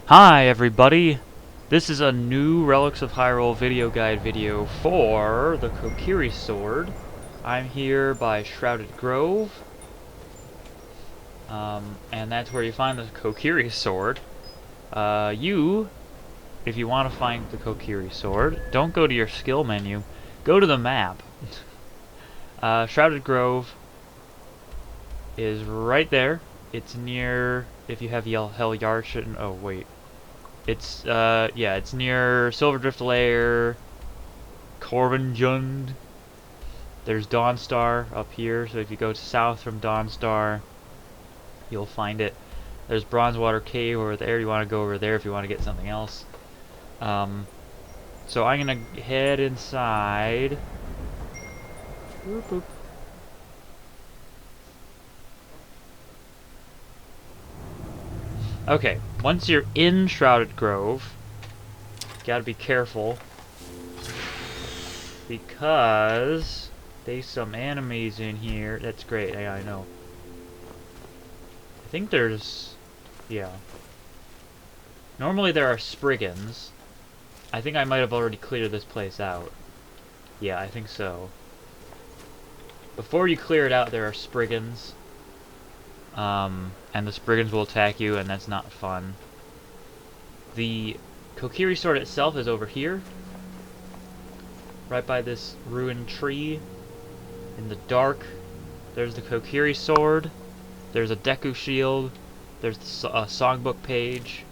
Hi everybody! This is a new Relics of Hyrule video guide video for the Kokiri Sword. I'm here by Shrouded Grove, and that's where you find the Kokiri Sword. If you want to find the Kokiri Sword, don't go to your skill menu, go to the map. Shrouded Grove is right there. It's near, if you have Hell Yarshin, oh wait. It's, yeah, it's near Silverdrift Lair, Corvinjund. There's Dawnstar up here, so if you go south from Dawnstar, you'll find it. There's Bronzewater Cave over there. You want to go over there if you want to get something else. So I'm gonna head inside. Boop, boop. Okay, once you're in Shrouded Grove, gotta be careful, because there's some enemies in here. That's great, yeah, I know. I think there's... yeah. Normally there are Spriggans. I think I might have already cleared this place out. Yeah, I think so. Before you clear it out, there are Spriggans. And the Spriggans will attack you, and that's not fun. The Kokiri Sword itself is over here. Right by this ruined tree. In the dark. There's the Kokiri Sword. There's a Deku Shield. There's a songbook page.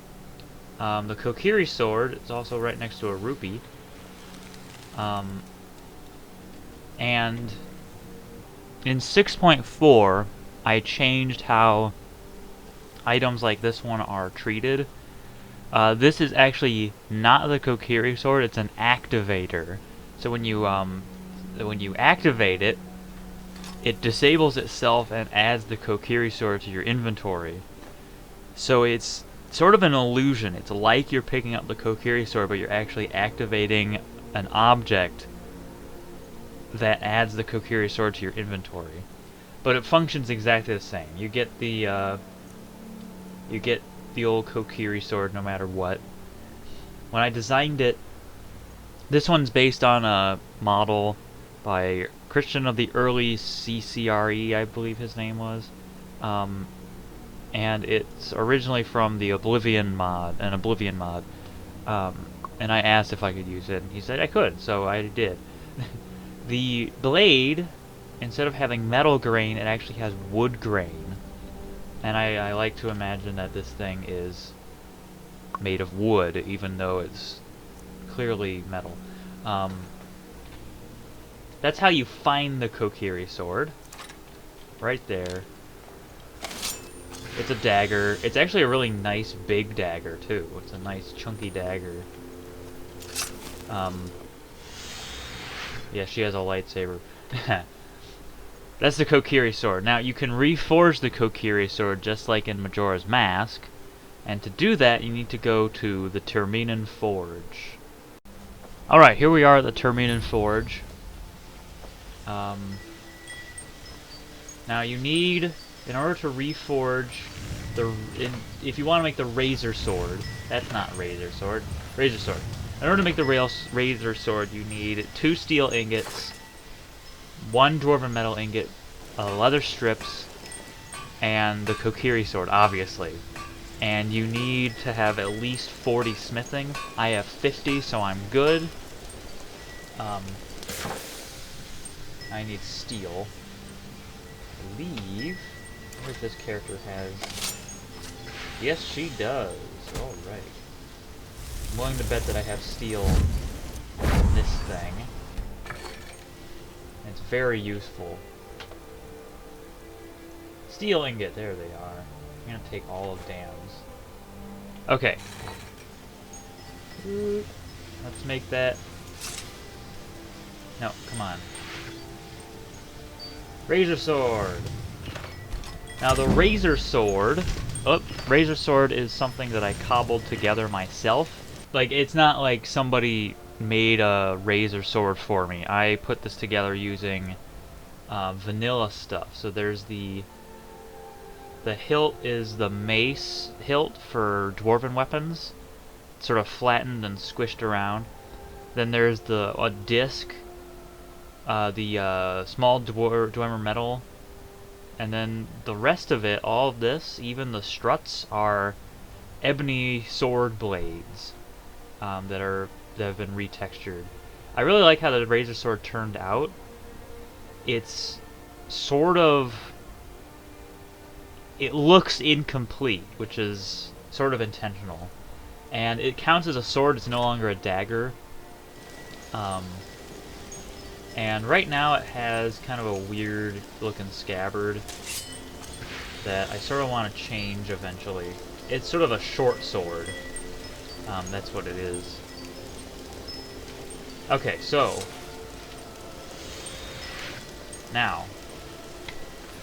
The Kokiri Sword is also right next to a rupee. And in 6.4, I changed how items like this one are treated. This is actually not the Kokiri Sword, it's an activator. So when you activate it, it disables itself and adds the Kokiri Sword to your inventory. So it's sort of an illusion. It's like you're picking up the Kokiri Sword, but you're actually activating an object that adds the Kokiri Sword to your inventory. But it functions exactly the same. You get the old Kokiri Sword no matter what. When I designed it, this one's based on a model by Christian of the early CCRE, I believe his name was. And it's originally from the Oblivion mod, an Oblivion mod. And I asked if I could use it, and he said I could, so I did. The blade, instead of having metal grain, it actually has wood grain. And I like to imagine that this thing is made of wood, even though it's clearly metal. That's how you find the Kokiri Sword. Right there. It's a dagger. It's actually a really nice big dagger, too. It's a nice chunky dagger. Yeah, she has a lightsaber. That's the Kokiri Sword. Now, you can reforge the Kokiri Sword just like in Majora's Mask. And to do that, you need to go to the Terminen Forge. Alright, here we are at the Terminen Forge. Now, you need, in order to reforge if you want to make the Razor Sword, that's not Razor Sword, Razor Sword. In order to make the Razor Sword, you need 2 steel ingots, 1 dwarven metal ingot, leather strips, and the Kokiri Sword, obviously. And you need to have at least 40 smithing. I have 50, so I'm good. I need steel. I believe... I wonder if this character has... Yes, she does. Alright. I'm willing to bet that I have steel in this thing. It's very useful. Steel ingot, there they are. I'm gonna take all of Dam's. Okay. Let's make that... No, come on. Razor Sword! Now the Razor Sword... Oh, Razor Sword is something that I cobbled together myself. Like, it's not like somebody made a Razor Sword for me. I put this together using vanilla stuff. So there's the The hilt is the mace hilt for dwarven weapons, sort of flattened and squished around. Then there's a disc, the small dwemer metal, and then the rest of it, all of this, even the struts, are ebony sword blades that have been retextured. I really like how the Razor Sword turned out. It's sort of... it looks incomplete, which is sort of intentional. And it counts as a sword, it's no longer a dagger. And right now it has kind of a weird looking scabbard that I sort of want to change eventually. It's sort of a short sword. That's what it is. Okay, so now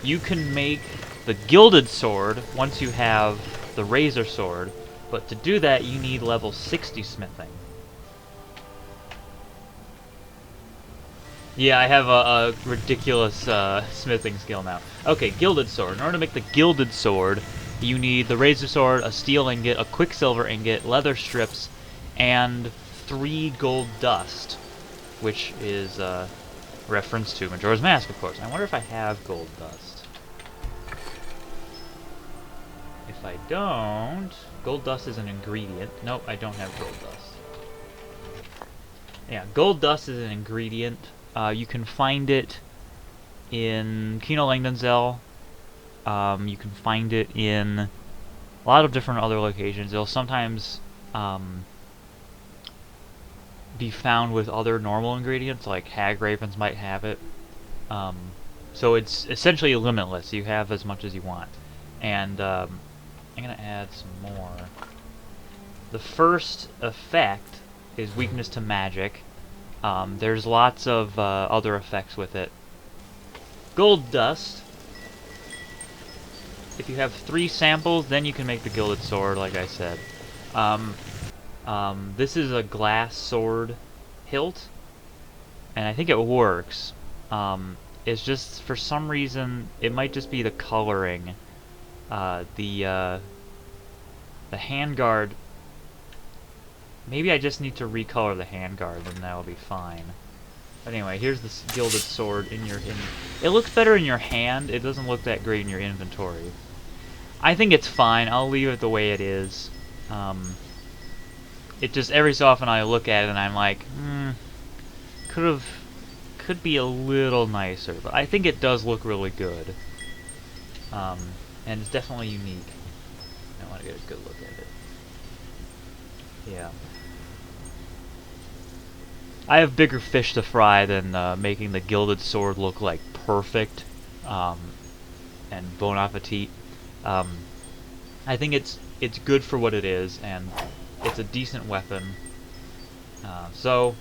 you can make the Gilded Sword once you have the Razor Sword, but to do that you need level 60 smithing. Yeah, I have a ridiculous smithing skill now. Okay, Gilded Sword. In order to make the Gilded Sword, you need the Razor Sword, a steel ingot, a quicksilver ingot, leather strips, and 3 gold dust, which is a reference to Majora's Mask, of course. I wonder if I have gold dust. If I don't... gold dust is an ingredient. Nope, I don't have gold dust. Yeah, gold dust is an ingredient. You can find it in Kino Langdenzell. You can find it in a lot of different other locations. It'll sometimes be found with other normal ingredients, like hag ravens might have it. So it's essentially limitless. You have as much as you want. And I'm going to add some more. The first effect is weakness to magic. There's lots of other effects with it. Gold dust. If you have 3 samples, then you can make the Gilded Sword, like I said. This is a glass sword hilt, and I think it works. It's just, for some reason, it might just be the coloring. The handguard... maybe I just need to recolor the handguard, and that'll be fine. But anyway, here's the Gilded Sword in your... it looks better in your hand. It doesn't look that great in your inventory. I think it's fine. I'll leave it the way it is. It just, every so often I look at it and I'm like, could be a little nicer. But I think it does look really good. And it's definitely unique. I want to get a good look at it. Yeah. I have bigger fish to fry than making the Gilded Sword look like perfect and bon appetit. I think it's good for what it is, and it's a decent weapon. So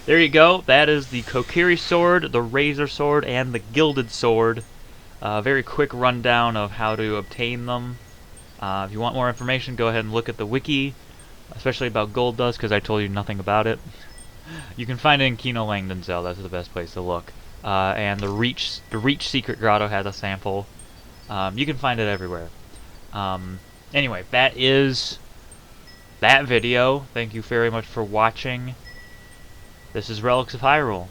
there you go. That is the Kokiri Sword, the Razor Sword, and the Gilded Sword. Very quick rundown of how to obtain them. If you want more information, go ahead and look at the wiki, especially about gold dust, because I told you nothing about it. You can find it in Kino Langdenzell. That's the best place to look. And the Reach Secret Grotto has a sample. You can find it everywhere. Anyway, that is that video. Thank you very much for watching. This is Relics of Hyrule.